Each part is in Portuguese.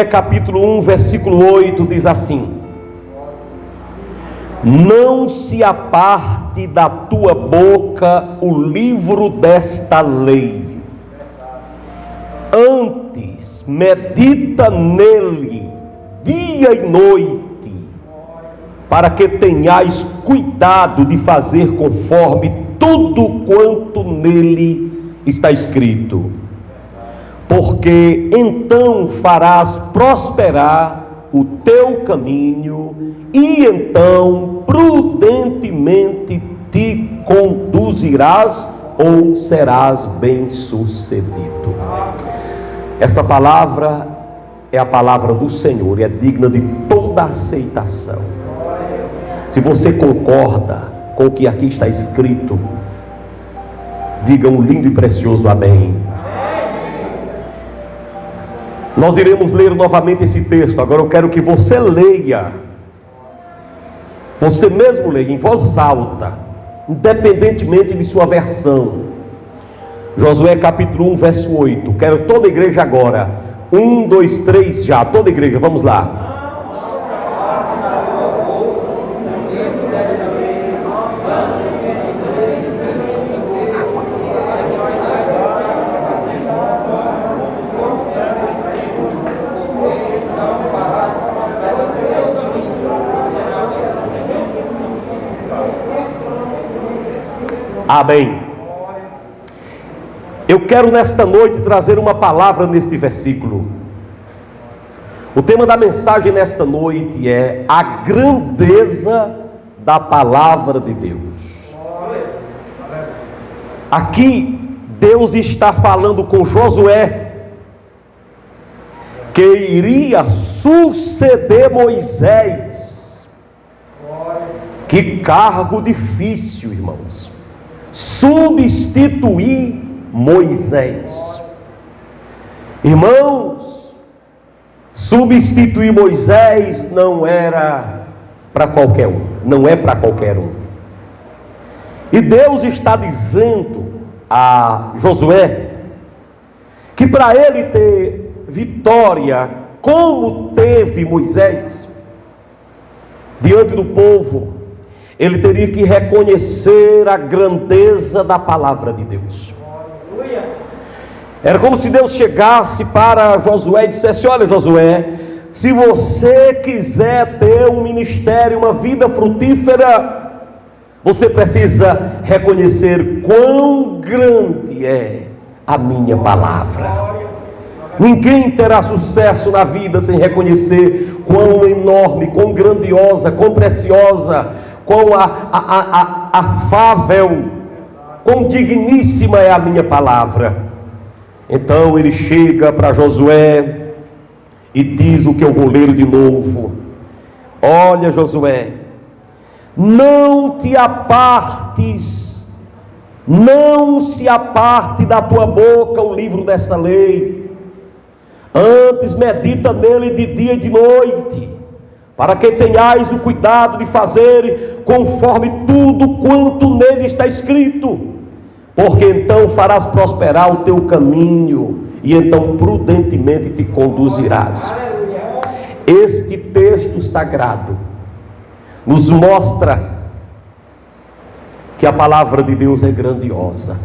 Capítulo 1, versículo 8 diz assim: não se aparte da tua boca o livro desta lei, antes medita nele dia e noite, para que tenhais cuidado de fazer conforme tudo quanto nele está escrito, porque então farás prosperar o teu caminho, e então prudentemente te conduzirás, ou serás bem-sucedido. Essa palavra é a palavra do Senhor e é digna de toda aceitação. Se você concorda com o que aqui está escrito, diga um lindo e precioso amém. Nós iremos ler novamente esse texto. Agora eu quero que você leia, você mesmo leia em voz alta, independentemente de sua versão. Josué capítulo 1, verso 8. Quero toda a igreja agora. 1, 2, 3, já. Toda a igreja, vamos lá. Amém. Eu quero nesta noite trazer uma palavra neste versículo. O tema da mensagem nesta noite é a grandeza da palavra de Deus. Aqui Deus está falando com Josué, que iria suceder Moisés. Que cargo difícil, irmãos. Substituir Moisés. Irmãos, substituir Moisés não era para qualquer um, não é para qualquer um. E Deus está dizendo a Josué que para ele ter vitória, como teve Moisés diante do povo, ele teria que reconhecer a grandeza da palavra de Deus. Era como se Deus chegasse para Josué e dissesse: olha, Josué, se você quiser ter um ministério, uma vida frutífera, você precisa reconhecer quão grande é a minha palavra. Ninguém terá sucesso na vida sem reconhecer quão enorme, quão grandiosa, quão preciosa, quão afável, quão digníssima é a minha palavra. Então ele chega para Josué e diz o que eu vou ler de novo: olha, Josué, não te apartes, não se aparte da tua boca o livro desta lei, antes medita nele de dia e de noite, para que tenhais o cuidado de fazer conforme tudo quanto nele está escrito, porque então farás prosperar o teu caminho, e então prudentemente te conduzirás. Este texto sagrado nos mostra que a palavra de Deus é grandiosa,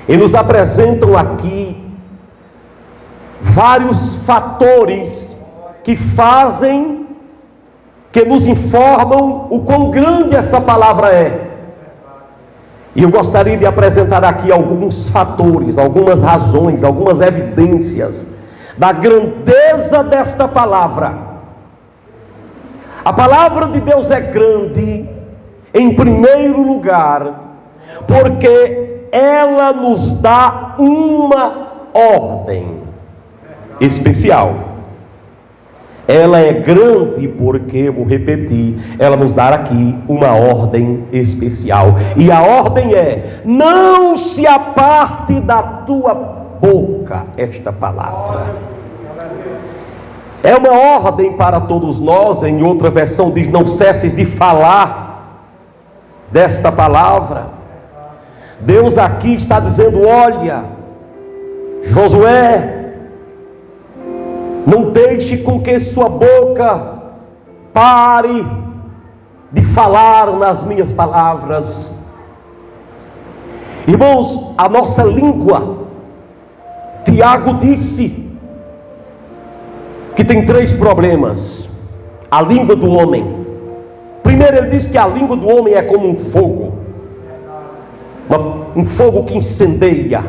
e nos apresentam aqui vários fatores que fazem, que nos informam o quão grande essa palavra é. E eu gostaria de apresentar aqui alguns fatores, algumas razões, algumas evidências da grandeza desta palavra. A palavra de Deus é grande, em primeiro lugar, porque ela nos dá uma ordem especial. Ela é grande porque, vou repetir, ela nos dá aqui uma ordem especial. E a ordem é: não se aparte da tua boca esta palavra. É uma ordem para todos nós. Em outra versão diz: não cesses de falar desta palavra. Deus aqui está dizendo: olha, Josué, Não deixe com que sua boca pare de falar nas minhas palavras. Irmãos, a nossa língua, Tiago disse que tem 3 problemas. A língua do homem. Primeiro ele disse que a língua do homem é como um fogo. Um fogo que incendeia.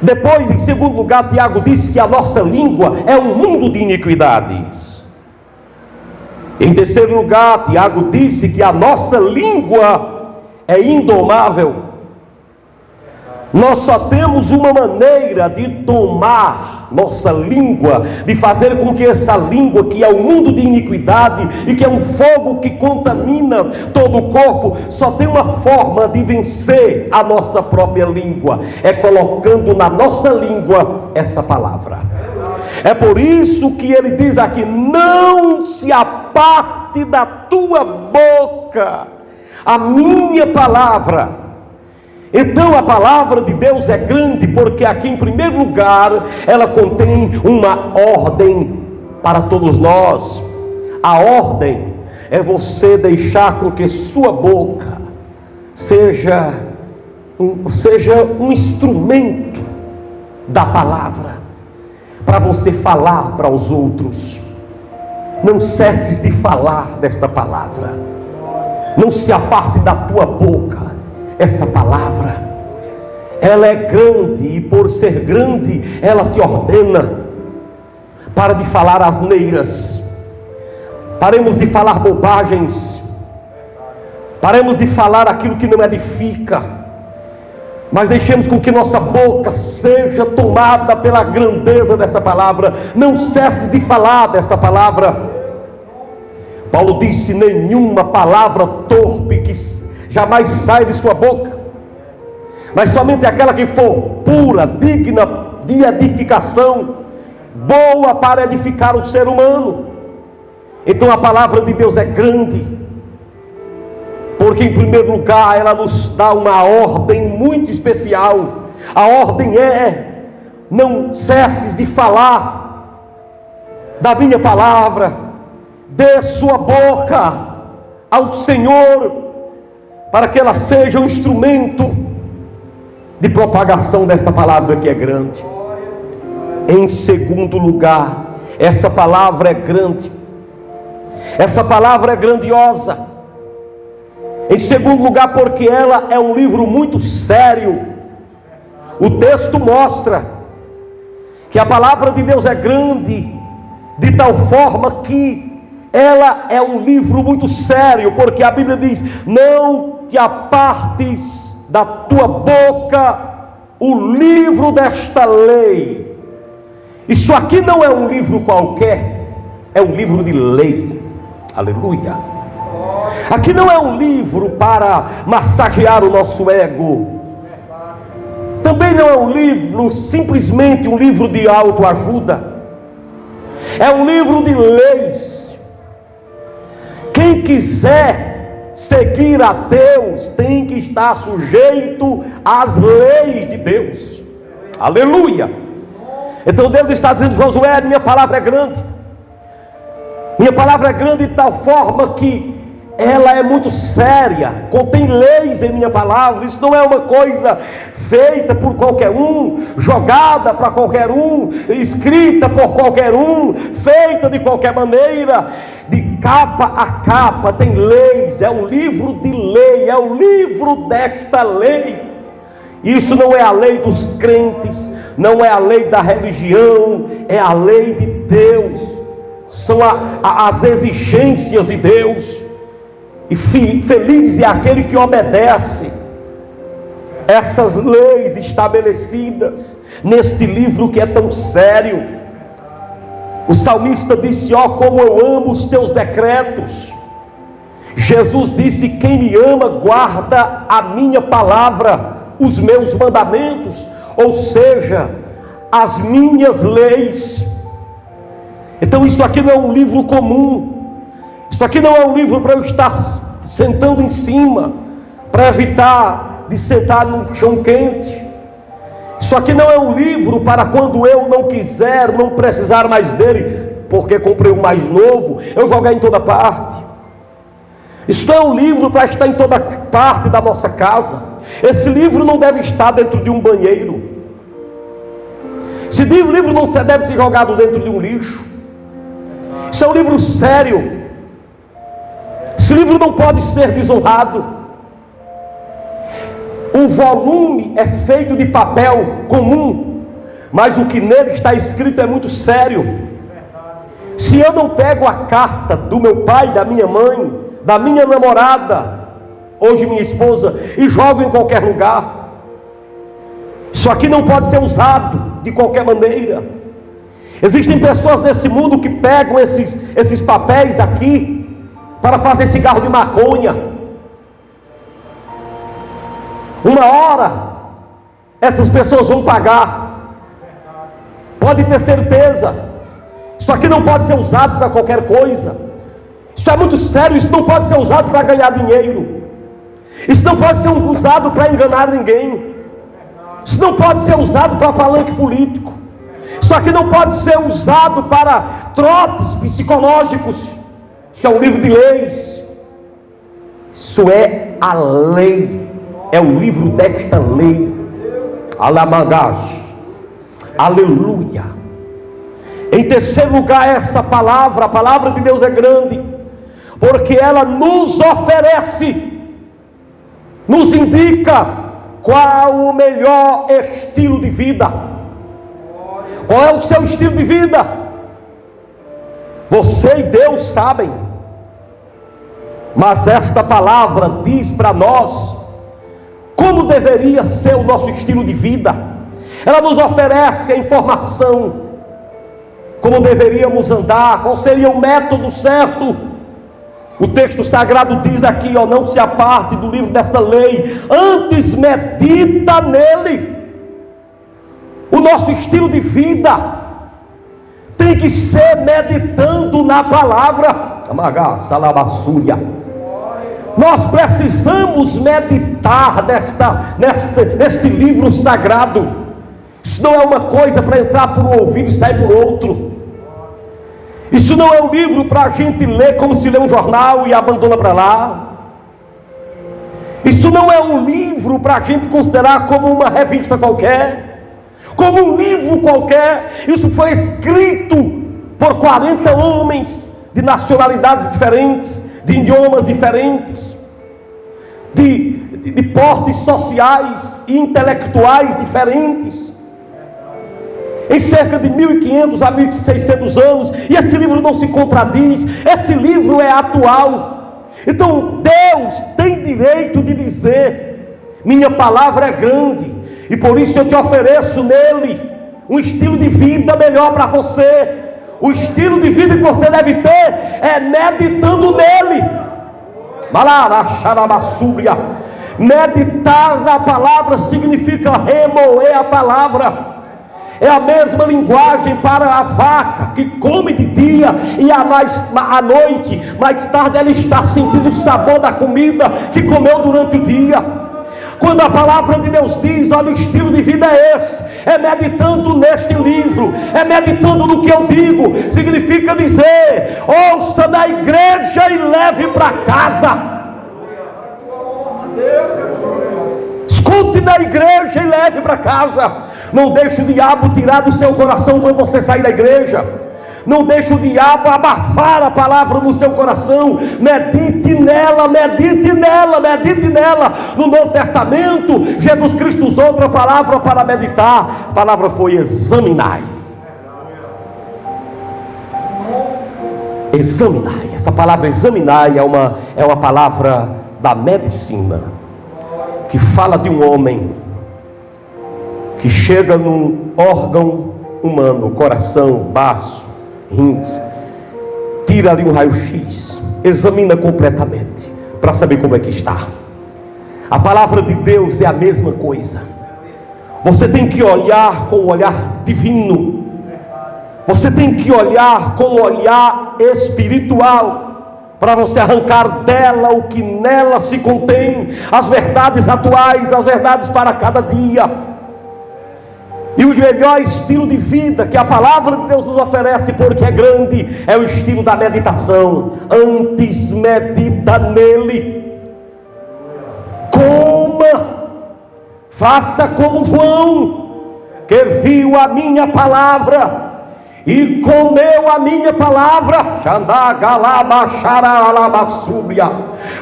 Depois, em segundo lugar, Tiago disse que a nossa língua é um mundo de iniquidades. Em terceiro lugar, Tiago disse que a nossa língua é indomável. Nós só temos uma maneira de domar nossa língua, de fazer com que essa língua, que é um mundo de iniquidade e que é um fogo que contamina todo o corpo, só tem uma forma de vencer a nossa própria língua: é colocando na nossa língua essa palavra. É por isso que ele diz aqui: não se aparte da tua boca a minha palavra. Então a palavra de Deus é grande, porque aqui em primeiro lugar ela contém uma ordem para todos nós. A ordem é você deixar com que sua boca seja um instrumento da palavra, para você falar para os outros. Não cesses de falar desta palavra. Não se aparte da tua boca essa palavra. Ela é grande, e por ser grande ela te ordena. Para de falar asneiras. Paremos de falar bobagens. Paremos de falar aquilo que não edifica, mas deixemos com que nossa boca seja tomada pela grandeza dessa palavra. Não cesses de falar desta palavra. Paulo disse: nenhuma palavra torpe que jamais sai de sua boca, mas somente aquela que for pura, digna de edificação, boa para edificar o ser humano. Então a palavra de Deus é grande, porque em primeiro lugar ela nos dá uma ordem muito especial. A ordem é: não cesses de falar da minha palavra. Dê sua boca ao Senhor, para que ela seja um instrumento de propagação desta palavra que é grande. Em segundo lugar, essa palavra é grande, essa palavra é grandiosa. Em segundo lugar, porque ela é um livro muito sério. O texto mostra que a palavra de Deus é grande, de tal forma que ela é um livro muito sério, porque a Bíblia diz: não te apartes da tua boca o livro desta lei. Isso aqui não é um livro qualquer, é um livro de lei. Aleluia. Aqui não é um livro para massagear o nosso ego. Também não é um livro, simplesmente um livro de autoajuda. É um livro de leis. Quem quiser seguir a Deus tem que estar sujeito às leis de Deus. Aleluia. Então Deus está dizendo: Josué, minha palavra é grande. Minha palavra é grande de tal forma que ela é muito séria, contém leis em minha palavra. Isso não é uma coisa feita por qualquer um, jogada para qualquer um, escrita por qualquer um, feita de qualquer maneira. De capa a capa tem leis. É um livro de lei, é o livro desta lei. Isso não é a lei dos crentes, não é a lei da religião, é a lei de Deus. São as exigências de Deus. E feliz é aquele que obedece essas leis estabelecidas neste livro que é tão sério. O salmista disse: ó, como eu amo os teus decretos. Jesus disse: quem me ama guarda a minha palavra, os meus mandamentos, ou seja, as minhas leis. Então isso aqui não é um livro comum. Isso aqui não é um livro para eu estar sentando em cima, para evitar de sentar num chão quente. Isso aqui não é um livro para quando eu não quiser, não precisar mais dele, porque comprei um mais novo, eu jogar em toda parte. Isso é um livro para estar em toda parte da nossa casa. Esse livro não deve estar dentro de um banheiro. Esse livro não deve ser jogado dentro de um lixo. Isso é um livro sério. Esse livro não pode ser desonrado. O volume é feito de papel comum, mas o que nele está escrito é muito sério. Se eu não pego a carta do meu pai, da minha mãe, da minha namorada, hoje minha esposa, e jogo em qualquer lugar, isso aqui não pode ser usado de qualquer maneira. Existem pessoas nesse mundo que pegam esses papéis aqui para fazer cigarro de maconha. Uma hora essas pessoas vão pagar. Pode ter certeza. Isso aqui não pode ser usado para qualquer coisa. Isso é muito sério. Isso não pode ser usado para ganhar dinheiro. Isso não pode ser usado para enganar ninguém. Isso não pode ser usado para palanque político. Isso aqui não pode ser usado para trotes psicológicos. Isso é um livro de leis. Isso é a lei. É o livro desta lei. Alamagash. Aleluia. Em terceiro lugar, essa palavra, a palavra de Deus é grande, porque ela nos oferece, nos indica qual o melhor estilo de vida. Qual é o seu estilo de vida? Você e Deus sabem. Mas esta palavra diz para nós como deveria ser o nosso estilo de vida. Ela nos oferece a informação, como deveríamos andar, qual seria o método certo. O texto sagrado diz aqui, ó, não se aparte do livro desta lei, antes medita nele. O nosso estilo de vida tem que ser meditando na palavra. Amagá, salabassúria. Nós precisamos meditar neste livro sagrado. Isso não é uma coisa para entrar por um ouvido e sair por outro. Isso não é um livro para a gente ler como se lê um jornal e abandona para lá. Isso não é um livro para a gente considerar como uma revista qualquer, como um livro qualquer. Isso foi escrito por 40 homens de nacionalidades diferentes, de idiomas diferentes, de portes sociais e intelectuais diferentes, em cerca de 1500 a 1600 anos, e esse livro não se contradiz, esse livro é atual. Então Deus tem direito de dizer: minha palavra é grande, e por isso eu te ofereço nele um estilo de vida melhor para você. O estilo de vida que você deve ter é meditando nele. Meditar na palavra significa remoer a palavra. É a mesma linguagem para a vaca que come de dia e à noite, mais tarde ela está sentindo o sabor da comida que comeu durante o dia. Quando a palavra de Deus diz, olha, o estilo de vida é esse, é meditando neste livro, é meditando no que eu digo, significa dizer: ouça na igreja e leve para casa. Escute na igreja e leve para casa. Não deixe o diabo tirar do seu coração quando você sair da igreja. Não deixe o diabo abafar a palavra no seu coração. Medite nela, medite nela, medite nela. No Novo Testamento, Jesus Cristo usou outra palavra para meditar. A palavra foi examinai. Examinai. Essa palavra examinai é uma palavra da medicina, que fala de um homem que chega num órgão humano, coração, baço, rins, tira ali um raio-x, examina completamente para saber como é que está. A palavra de Deus é a mesma coisa. Você tem que olhar com o olhar divino, você tem que olhar com o olhar espiritual, para você arrancar dela o que nela se contém, as verdades atuais, as verdades para cada dia. E o melhor estilo de vida que a palavra de Deus nos oferece, porque é grande, é o estilo da meditação. Antes medita nele, coma, faça como João, que viu a minha palavra e comeu a minha palavra.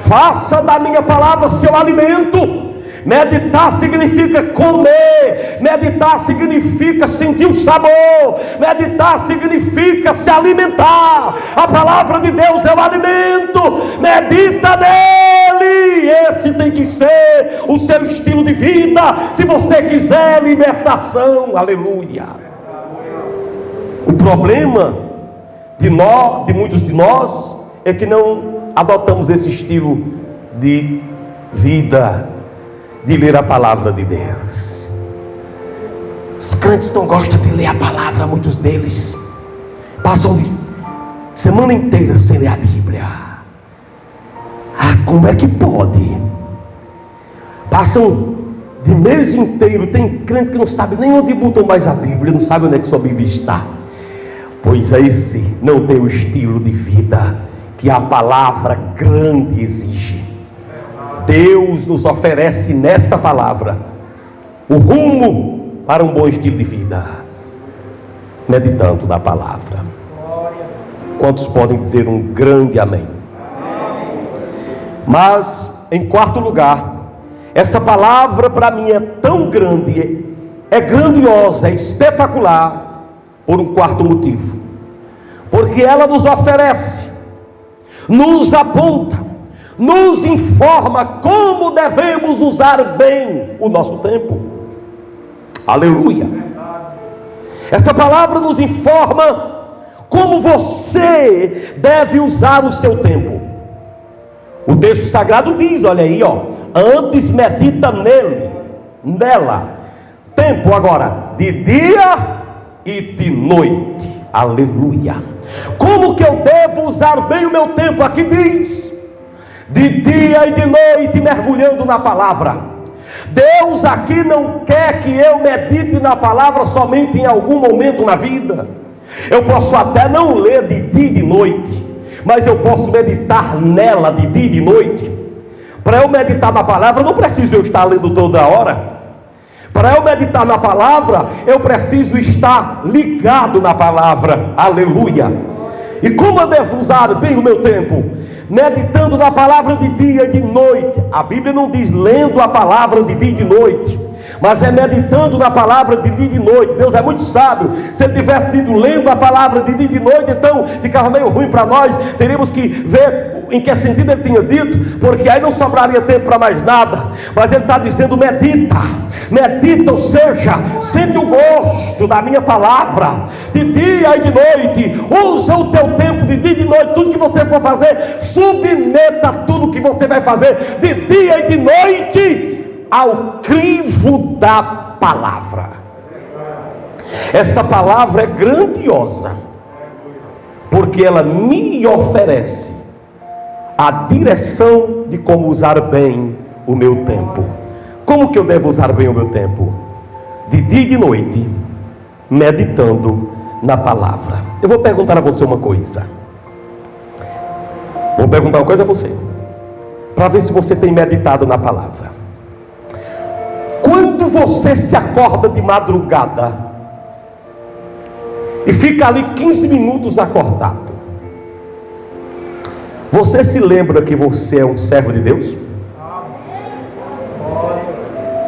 Faça da minha palavra seu alimento. Meditar significa comer, meditar significa sentir o sabor, meditar significa se alimentar. A palavra de Deus é o alimento, medita nele. Esse tem que ser o seu estilo de vida, se você quiser libertação. Aleluia. O problema de muitos de nós é que não adotamos esse estilo de vida, de ler a palavra de Deus. Os crentes não gostam de ler a palavra, muitos deles passam de semana inteira sem ler a Bíblia. Como é que pode? Passam de mês inteiro. Tem crente que não sabe nem onde botam mais a Bíblia, não sabe onde é que sua Bíblia está. Pois esse não tem o estilo de vida que a palavra grande exige. Deus nos oferece nesta palavra o rumo para um bom estilo de vida, meditando na palavra. Quantos podem dizer um grande amém? Mas, em quarto lugar, essa palavra para mim é tão grande, é grandiosa, é espetacular, por um quarto motivo. Porque ela nos oferece, nos aponta, nos informa como devemos usar bem o nosso tempo. Aleluia. Essa palavra nos informa como você deve usar o seu tempo. O texto sagrado diz, olha aí, antes medita nela. Tempo agora, de dia e de noite. Aleluia. Como que eu devo usar bem o meu tempo? Aqui diz: de dia e de noite, mergulhando na palavra. Deus aqui não quer que eu medite na palavra somente em algum momento na vida. Eu posso até não ler de dia e de noite, mas eu posso meditar nela de dia e de noite. Para eu meditar na palavra, não preciso eu estar lendo toda hora. Para eu meditar na palavra, eu preciso estar ligado na palavra. Aleluia. E como eu devo usar bem o meu tempo? Meditando na palavra de dia e de noite. A Bíblia não diz lendo a palavra de dia e de noite, mas é meditando na palavra de dia e de noite. Deus é muito sábio. Se ele tivesse dito lendo a palavra de dia e de noite, então ficava meio ruim para nós. Teríamos que ver em que sentido ele tinha dito, porque aí não sobraria tempo para mais nada. Mas ele está dizendo medita, ou seja, sente o gosto da minha palavra de dia e de noite. Usa o teu tempo de dia e de noite. Tudo que você for fazer, submeta tudo que você vai fazer de dia e de noite ao crivo da palavra. Essa palavra é grandiosa, porque ela me oferece a direção de como usar bem o meu tempo. Como que eu devo usar bem o meu tempo? De dia e de noite, meditando na palavra. Eu vou perguntar a você uma coisa. Vou perguntar uma coisa a você, para ver se você tem meditado na palavra. Quando você se acorda de madrugada e fica ali 15 minutos acordado, você se lembra que você é um servo de Deus?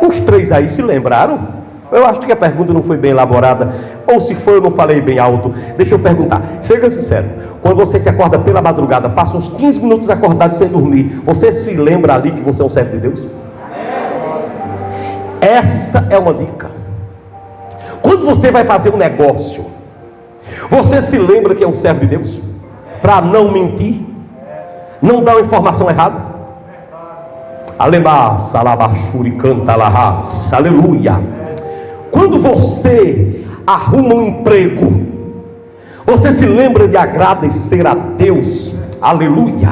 Uns 3 aí se lembraram? Eu acho que a pergunta não foi bem elaborada, ou se foi eu não falei bem alto. Deixa eu perguntar, seja sincero. Quando você se acorda pela madrugada, passa uns 15 minutos acordado sem dormir, você se lembra ali que você é um servo de Deus? Essa é uma dica. Quando você vai fazer um negócio, você se lembra que é um servo de Deus? Para não mentir, não dar uma informação errada. Alemá, salabashuri, canta lahá, aleluia. Quando você arruma um emprego, você se lembra de agradecer a Deus, aleluia.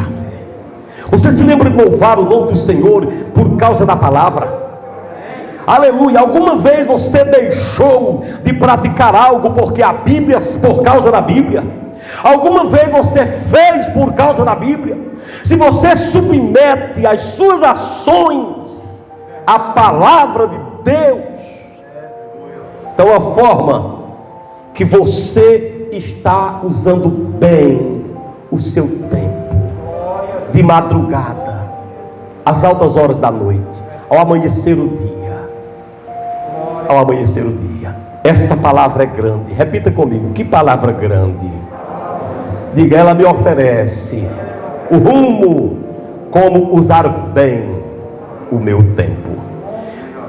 Você se lembra de louvar o nome do Senhor por causa da palavra. Aleluia. Alguma vez você deixou de praticar algo porque a Bíblia, por causa da Bíblia? Alguma vez você fez por causa da Bíblia? Se você submete as suas ações à palavra de Deus, então a forma que você está usando bem o seu tempo, de madrugada, às altas horas da noite, ao amanhecer o dia, ao amanhecer o dia. Essa palavra é grande. Repita comigo: que palavra grande. Diga: ela me oferece o rumo, como usar bem o meu tempo.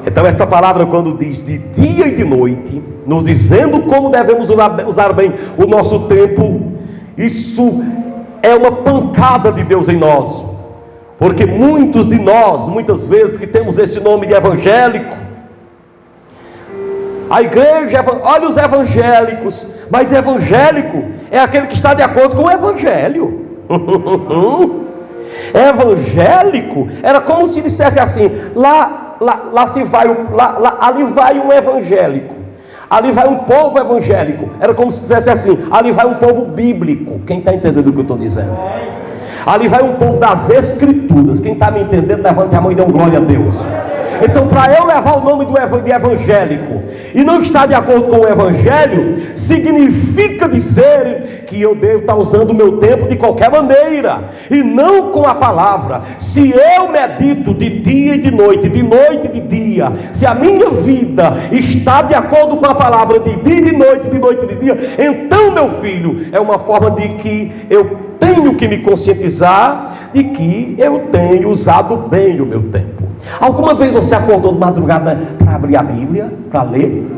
Então essa palavra, quando diz de dia e de noite, nos dizendo como devemos usar bem o nosso tempo, isso é uma pancada de Deus em nós. Porque muitos de nós, muitas vezes que temos esse nome de evangélico, a igreja, olha os evangélicos, mas evangélico é aquele que está de acordo com o evangelho. Evangélico era como se dissesse assim: ali vai um evangélico, ali vai um povo evangélico. Era como se dissesse assim: ali vai um povo bíblico. Quem está entendendo o que eu estou dizendo? Ali vai um povo das escrituras. Quem está me entendendo, levante a mão e dê um glória a Deus. Então, para eu levar o nome de evangélico e não estar de acordo com o evangelho, significa dizer que eu devo estar usando o meu tempo de qualquer maneira e não com a palavra. Se eu medito de dia e de noite e de dia, se a minha vida está de acordo com a palavra de dia e de noite e de dia, então, meu filho, é uma forma de que eu tenho que me conscientizar de que eu tenho usado bem o meu tempo. Alguma vez você acordou de madrugada para abrir a Bíblia, para ler?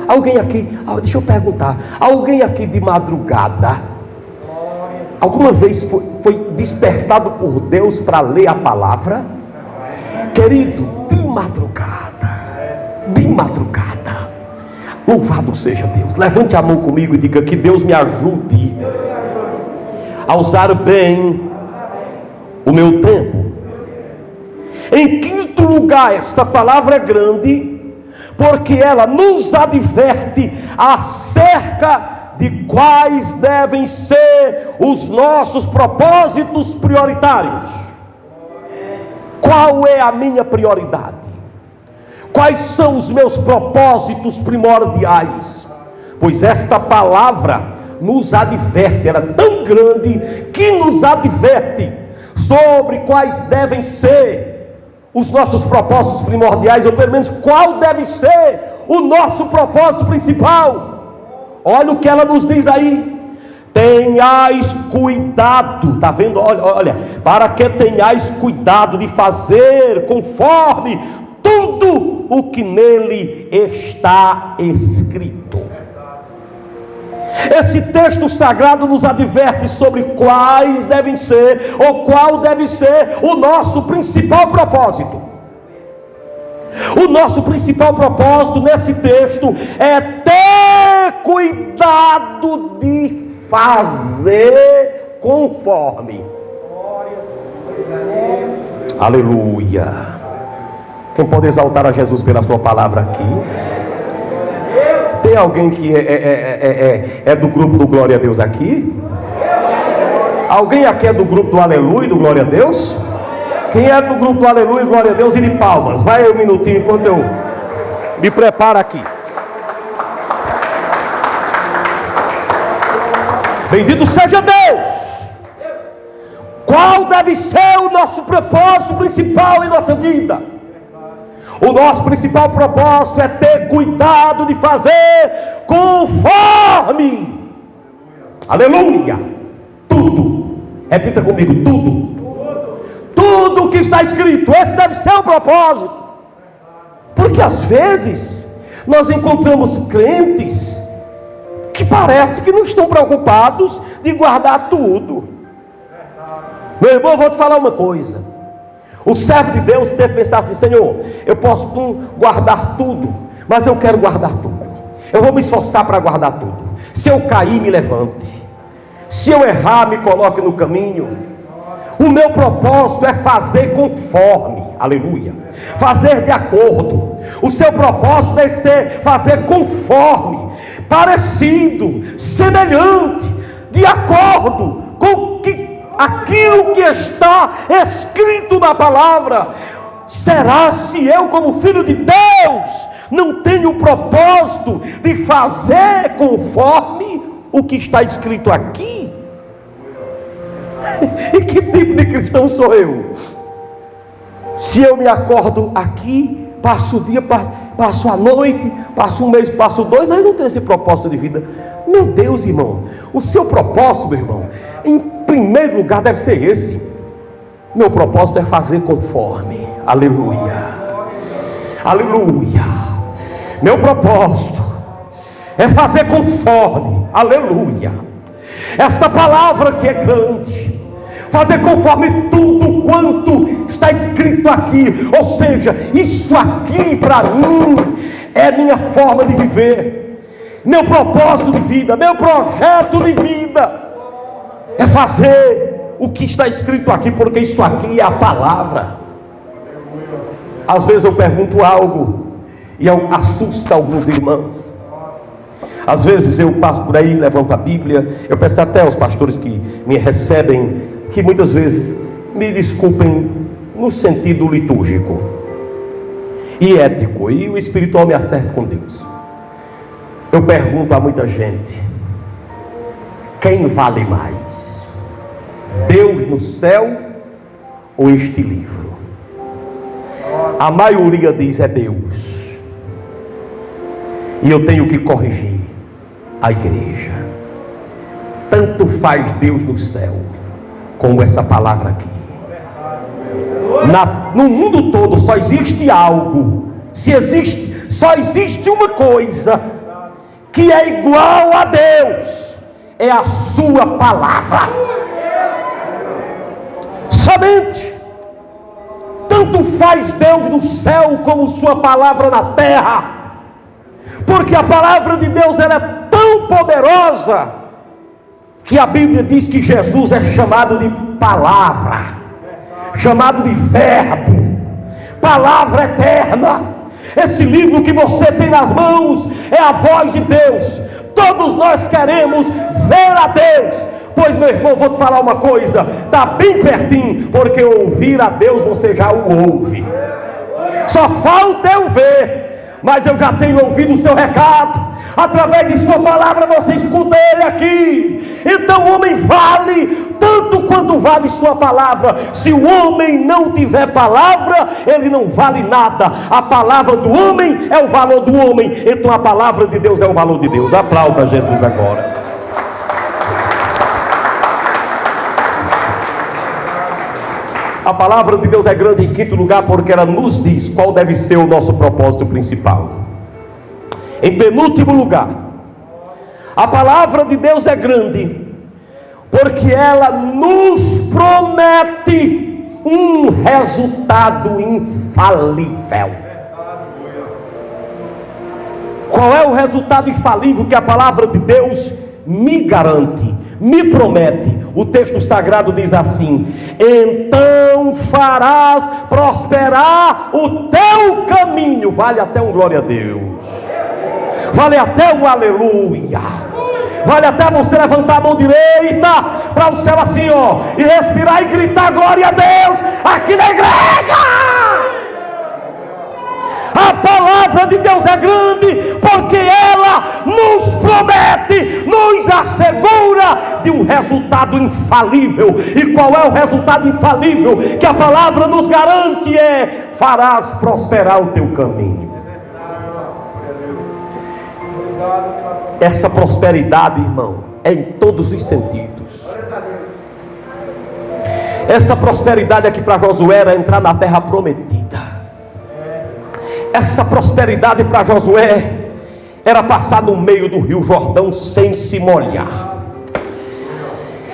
Alguém aqui, deixa eu perguntar, alguém aqui de madrugada, alguma vez foi despertado por Deus para ler a palavra? Querido, de madrugada, louvado seja Deus. Levante a mão comigo e diga: que Deus me ajude a usar bem o meu tempo. Em quinto lugar, esta palavra é grande, porque ela nos adverte acerca de quais devem ser os nossos propósitos prioritários. Qual é a minha prioridade? Quais são os meus propósitos primordiais? Pois esta palavra nos adverte, era tão grande que nos adverte sobre quais devem ser os nossos propósitos primordiais, ou pelo menos qual deve ser o nosso propósito principal. Olha o que ela nos diz aí: tenhais cuidado, está vendo? Olha, para que tenhais cuidado de fazer conforme tudo o que nele está escrito. Esse texto sagrado nos adverte sobre quais devem ser, ou qual deve ser o nosso principal propósito. O nosso principal propósito nesse texto é ter cuidado de fazer conforme. Aleluia. Quem pode exaltar a Jesus pela sua palavra aqui? Tem alguém que é do grupo do Glória a Deus aqui? Alguém aqui é do grupo do Aleluia e do Glória a Deus? Quem é do grupo do Aleluia e Glória a Deus e de palmas? Vai aí um minutinho enquanto eu me preparo aqui. Bendito seja Deus! Qual deve ser o nosso propósito principal em nossa vida? O nosso principal propósito é ter cuidado de fazer conforme. Aleluia! Tudo. Repita comigo: tudo. Tudo o que está escrito. Esse deve ser o propósito. Porque às vezes nós encontramos crentes que parece que não estão preocupados de guardar tudo. Meu irmão, eu vou te falar uma coisa. O servo de Deus deve pensar assim: Senhor, eu posso guardar tudo, mas eu quero guardar tudo. Eu vou me esforçar para guardar tudo. Se eu cair, me levante. Se eu errar, me coloque no caminho. O meu propósito é fazer conforme, aleluia, fazer de acordo. O seu propósito deve ser fazer conforme, parecido, semelhante, de acordo com aquilo que está escrito na palavra. Será se eu, como filho de Deus, não tenho o propósito de fazer conforme o que está escrito aqui? E que tipo de cristão sou eu? Se eu me acordo aqui, passo o dia, passo a noite, passo um mês, passo dois, mas não tenho esse propósito de vida. Meu Deus, irmão, o seu propósito, meu irmão, em primeiro lugar deve ser esse. Meu propósito é fazer conforme. Aleluia, aleluia. Meu propósito é fazer conforme. Aleluia. Esta palavra que é grande, fazer conforme tudo quanto está escrito aqui. Ou seja, isso aqui para mim é minha forma de viver, meu propósito de vida, meu projeto de vida é fazer o que está escrito aqui, porque isso aqui é a palavra. Às vezes eu pergunto algo e assusta alguns irmãos. Às vezes eu passo por aí, levanto a Bíblia, eu peço até aos pastores que me recebem, que muitas vezes me desculpem no sentido litúrgico e ético, e o espiritual me acerta com Deus. Eu pergunto a muita gente: quem vale mais? Deus no céu ou este livro? A maioria diz: é Deus. E eu tenho que corrigir a igreja. Tanto faz Deus no céu como essa palavra aqui. No mundo todo só existe algo, só existe uma coisa que é igual a Deus, é a sua palavra. Somente. Tanto faz Deus no céu como sua palavra na terra, porque a palavra de Deus ela é tão poderosa que a Bíblia diz que Jesus é chamado de palavra, chamado de verbo, palavra eterna. Esse livro que você tem nas mãos é a voz de Deus. Todos nós queremos ver a Deus. Pois, meu irmão, vou te falar uma coisa, está bem pertinho, porque ouvir a Deus você já o ouve. Só falta eu ver, mas eu já tenho ouvido o seu recado. Através de sua palavra você escuta ele aqui. Então o homem vale tanto quanto vale sua palavra. Se o homem não tiver palavra, ele não vale nada. A palavra do homem é o valor do homem, então a palavra de Deus é o valor de Deus. Aplauda Jesus agora. A palavra de Deus é grande em quinto lugar, porque ela nos diz qual deve ser o nosso propósito principal. Em penúltimo lugar, a palavra de Deus é grande porque ela nos promete um resultado infalível. Qual é o resultado infalível que a palavra de Deus me garante, me promete? O texto sagrado diz assim: então farás prosperar o teu caminho. Vale até um glória a Deus, vale até um aleluia, vale até você levantar a mão direita para o céu assim, ó, e respirar e gritar glória a Deus aqui na igreja. A palavra de Deus é grande porque ela nos promete, nos assegura de um resultado infalível. E qual é o resultado infalível que a palavra nos garante? É: farás prosperar o teu caminho. Essa prosperidade, irmão, é em todos os sentidos. Essa prosperidade aqui para Josué era entrar na terra prometida. Essa prosperidade para Josué era passar no meio do rio Jordão sem se molhar.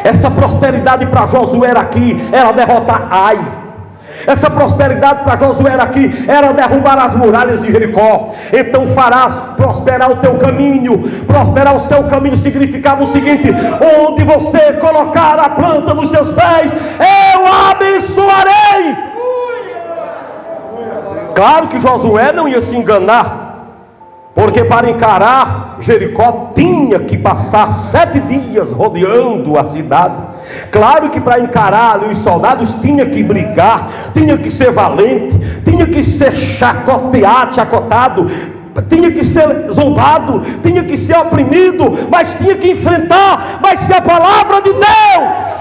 Essa prosperidade para Josué era aqui, era derrotar Ai. Essa prosperidade para Josué era aqui, era derrubar as muralhas de Jericó. Então farás prosperar o teu caminho. Prosperar o seu caminho significava o seguinte: onde você colocar a planta dos seus pés, eu eu abençoarei. Claro que Josué não ia se enganar, porque para encarar Jericó tinha que passar 7 dias rodeando a cidade. Claro que para encarar os soldados tinha que brigar, tinha que ser valente, tinha que ser chacotado, tinha que ser zombado, tinha que ser oprimido, mas tinha que enfrentar. Mas se a palavra de Deus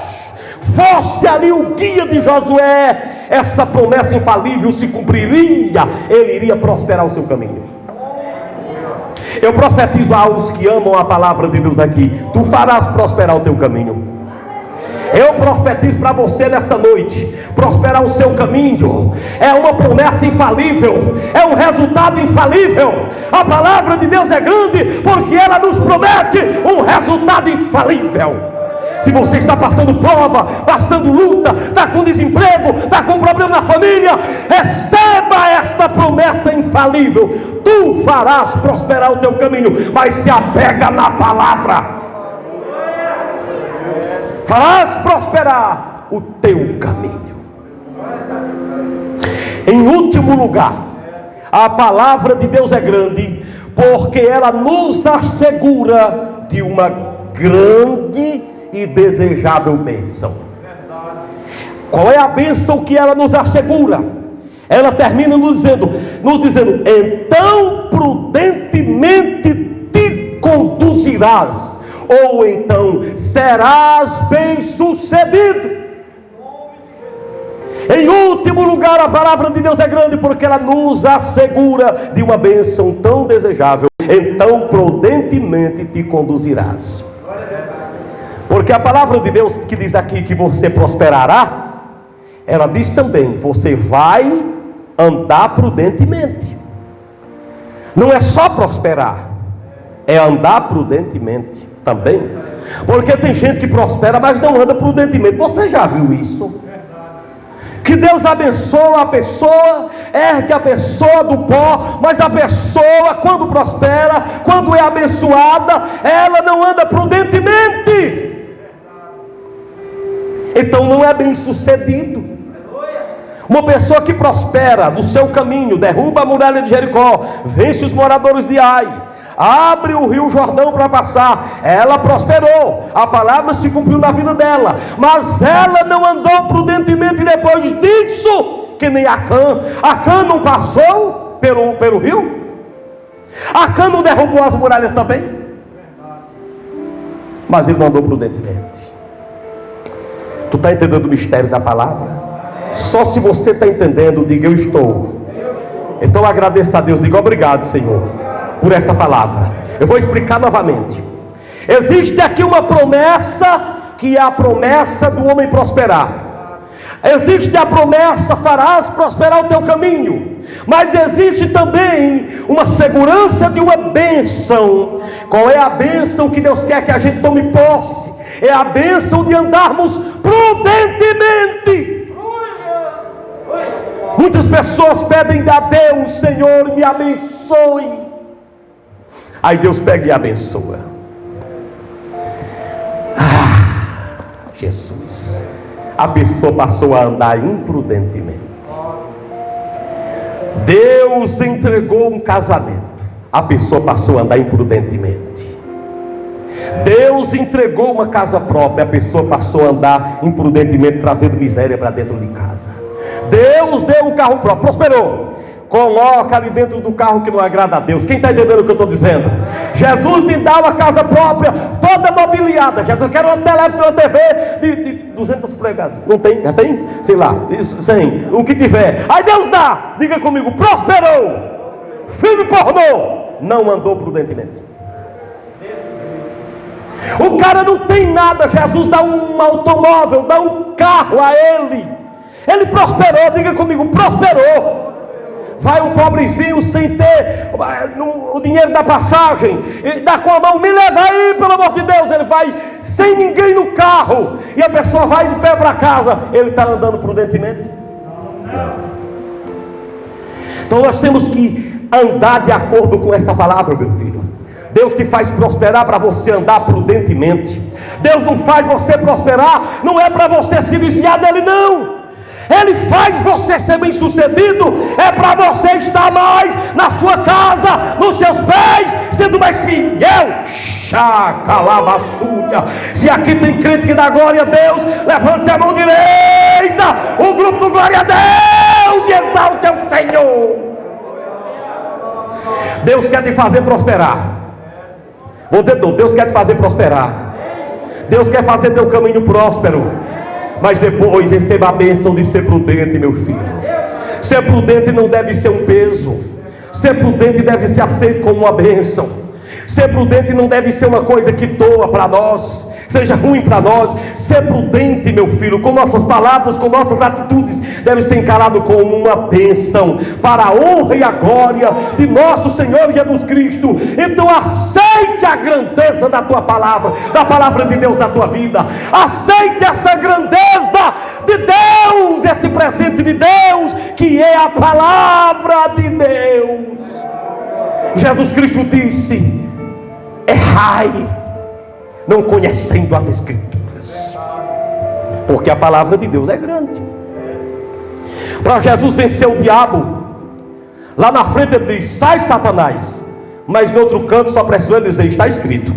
fosse ali o guia de Josué, essa promessa infalível se cumpriria, ele iria prosperar o seu caminho. Eu profetizo aos que amam a palavra de Deus aqui: tu farás prosperar o teu caminho. Eu profetizo para você nessa noite: prosperar o seu caminho. É uma promessa infalível, é um resultado infalível. A palavra de Deus é grande, porque ela nos promete um resultado infalível. Se você está passando prova, passando luta, está com desemprego, está com problema na família, receba esta promessa infalível: tu farás prosperar o teu caminho. Mas se apega na palavra. Farás prosperar o teu caminho. Em último lugar, a palavra de Deus é grande, porque ela nos assegura de uma grande e desejável bênção. Qual é a bênção que ela nos assegura? Ela termina nos dizendo: então prudentemente te conduzirás, ou então serás bem sucedido. Em último lugar, a palavra de Deus é grande, porque ela nos assegura de uma bênção tão desejável. Então prudentemente te conduzirás. Porque a palavra de Deus que diz aqui que você prosperará, ela diz também: você vai andar prudentemente. Não é só prosperar, é andar prudentemente também. Porque tem gente que prospera, mas não anda prudentemente. Você já viu isso? Que Deus abençoa a pessoa, ergue a pessoa do pó, mas a pessoa, quando prospera, quando é abençoada, ela não anda prudentemente. Então não é bem sucedido. Uma pessoa que prospera no seu caminho, derruba a muralha de Jericó, vence os moradores de Ai, abre o rio Jordão para passar, ela prosperou, a palavra se cumpriu na vida dela, mas ela não andou prudentemente depois disso, que nem Acã. Acã não passou pelo rio? Acã não derrubou as muralhas também? Mas ele não andou prudentemente. Tu está entendendo o mistério da palavra? Só se você está entendendo, diga: eu estou. Então agradeça a Deus, diga: obrigado, Senhor, por essa palavra. Eu vou explicar novamente. Existe aqui uma promessa, que é a promessa do homem prosperar. Existe a promessa: farás prosperar o teu caminho. Mas existe também uma segurança de uma bênção. Qual é a bênção que Deus quer que a gente tome posse? É a bênção de andarmos prudentemente. Muitas pessoas pedem a Deus: Senhor, me abençoe. Aí Deus pega e abençoa. Jesus, a pessoa passou a andar imprudentemente. Deus entregou um casamento, a pessoa passou a andar imprudentemente. Deus entregou uma casa própria, a pessoa passou a andar imprudentemente, trazendo miséria para dentro de casa. Deus deu um carro próprio, prosperou, coloca ali dentro do carro que não agrada a Deus. Quem está entendendo o que eu estou dizendo? Jesus me dá uma casa própria, toda mobiliada. Jesus, eu quero uma TV de 200 polegadas. Não tem? Já tem? Sei lá, 100, o que tiver. Aí Deus dá, diga comigo: prosperou. Filme pornô, não andou prudentemente. O cara não tem nada, Jesus dá um automóvel, dá um carro a ele. Ele prosperou, diga comigo: prosperou. Vai um pobrezinho sem ter o dinheiro da passagem, e dá com a mão: me leva aí, pelo amor de Deus. Ele vai sem ninguém no carro, e a pessoa vai de pé para casa. Ele está andando prudentemente? Não. Então nós temos que andar de acordo com essa palavra, meu filho. Deus te faz prosperar para você andar prudentemente. Deus não faz você prosperar, não é para você se desviar dele, não. Ele faz você ser bem sucedido, é para você estar mais na sua casa, nos seus pés, sendo mais fiel. Chacalabaçúria. Se aqui tem crente que dá glória a Deus, levante a mão direita, o grupo do glória a Deus, e exalte ao Senhor. Deus quer te fazer prosperar. Vou dizer de novo, Deus quer te fazer prosperar. Deus quer fazer teu caminho próspero. Mas depois receba a bênção de ser prudente, meu filho. Ser prudente não deve ser um peso. Ser prudente deve ser aceito como uma bênção. Ser prudente não deve ser uma coisa que doa para nós, seja ruim para nós. Ser prudente, meu filho, com nossas palavras, com nossas atitudes, deve ser encarado como uma bênção, para a honra e a glória de nosso Senhor Jesus Cristo. Então aceite a grandeza da tua palavra, da palavra de Deus na tua vida. Aceite essa grandeza de Deus, esse presente de Deus, que é a palavra de Deus. Jesus Cristo disse: errai, não conhecendo as Escrituras, porque a palavra de Deus é grande. Para Jesus vencer o diabo, lá na frente ele diz: sai, Satanás. Mas no outro canto só precisou ele dizer: está escrito.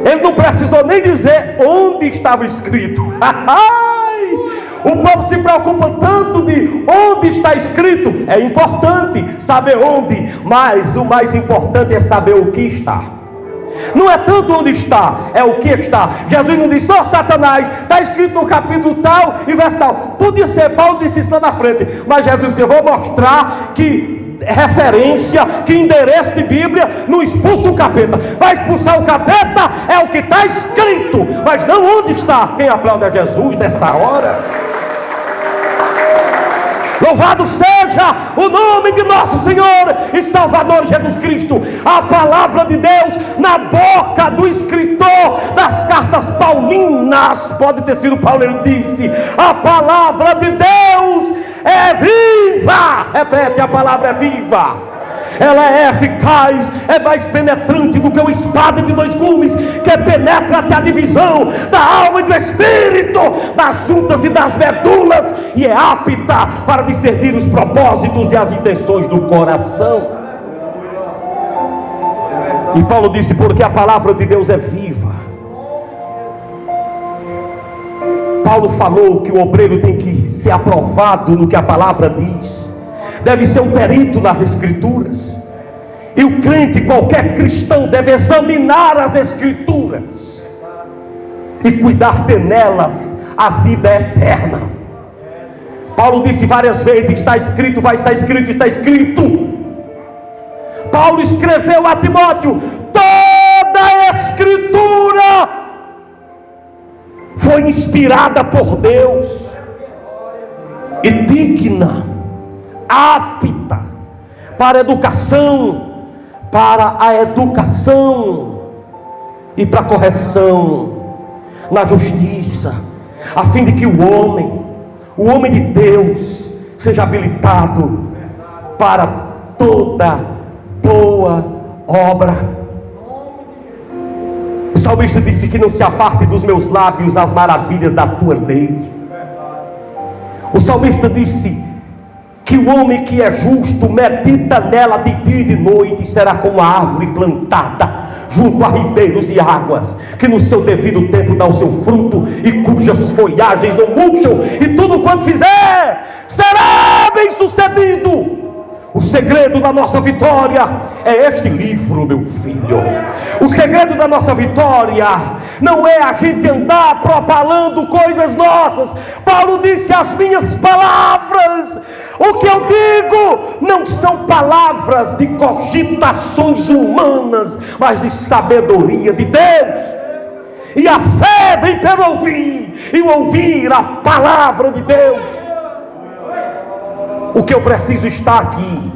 Ele não precisou nem dizer onde estava escrito. O povo se preocupa tanto de onde está escrito. É importante saber onde, mas o mais importante é saber o que está. Não é tanto onde está, é o que está. Jesus não disse: ó Satanás, está escrito no capítulo tal e verso tal. Podia ser, Paulo disse isso lá na frente, mas Jesus disse: eu vou mostrar que referência, que endereço de Bíblia não expulsa o capeta. Vai expulsar o capeta é o que está escrito, mas não onde está. Quem aplaude a Jesus nesta hora? Louvado seja o nome de nosso Senhor e Salvador Jesus Cristo. A palavra de Deus na boca do escritor das cartas paulinas, pode ter sido Paulo, ele disse: a palavra de Deus é viva. Repete: a palavra é viva. Ela é eficaz, é mais penetrante do que uma espada de dois gumes, que penetra até a divisão da alma e do espírito, das juntas e das medulas, e é apta para discernir os propósitos e as intenções do coração. E Paulo disse: porque a palavra de Deus é viva. Paulo falou que o obreiro tem que ser aprovado no que a palavra diz, deve ser um perito nas Escrituras. E o crente, qualquer cristão, deve examinar as Escrituras e cuidar de nelas a vida eterna. Paulo disse várias vezes: está escrito, vai estar escrito, está escrito. Paulo escreveu a Timóteo: toda a Escritura foi inspirada por Deus e digna, apta para a educação e para a correção na justiça, a fim de que o homem de Deus seja habilitado para toda boa obra. O salmista disse que não se aparte dos meus lábios as maravilhas da tua lei. O salmista disse que o homem que é justo medita nela de dia e de noite, será como a árvore plantada junto a ribeiros e águas, que no seu devido tempo dá o seu fruto, e cujas folhagens não murcham, e tudo quanto fizer será bem sucedido. O segredo da nossa vitória é este livro, meu filho. O segredo da nossa vitória não é a gente andar propalando coisas nossas. Paulo disse: as minhas palavras, o que eu digo, não são palavras de cogitações humanas, mas de sabedoria de Deus. E a fé vem pelo ouvir, e o ouvir a palavra de Deus. O que eu preciso está aqui.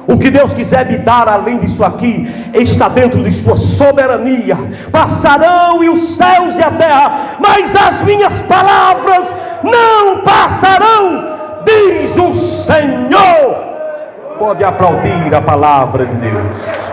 O que Deus quiser me dar além disso aqui está dentro de sua soberania. Passarão e os céus e a terra, mas as minhas palavras não passarão, diz o Senhor. Pode aplaudir a palavra de Deus.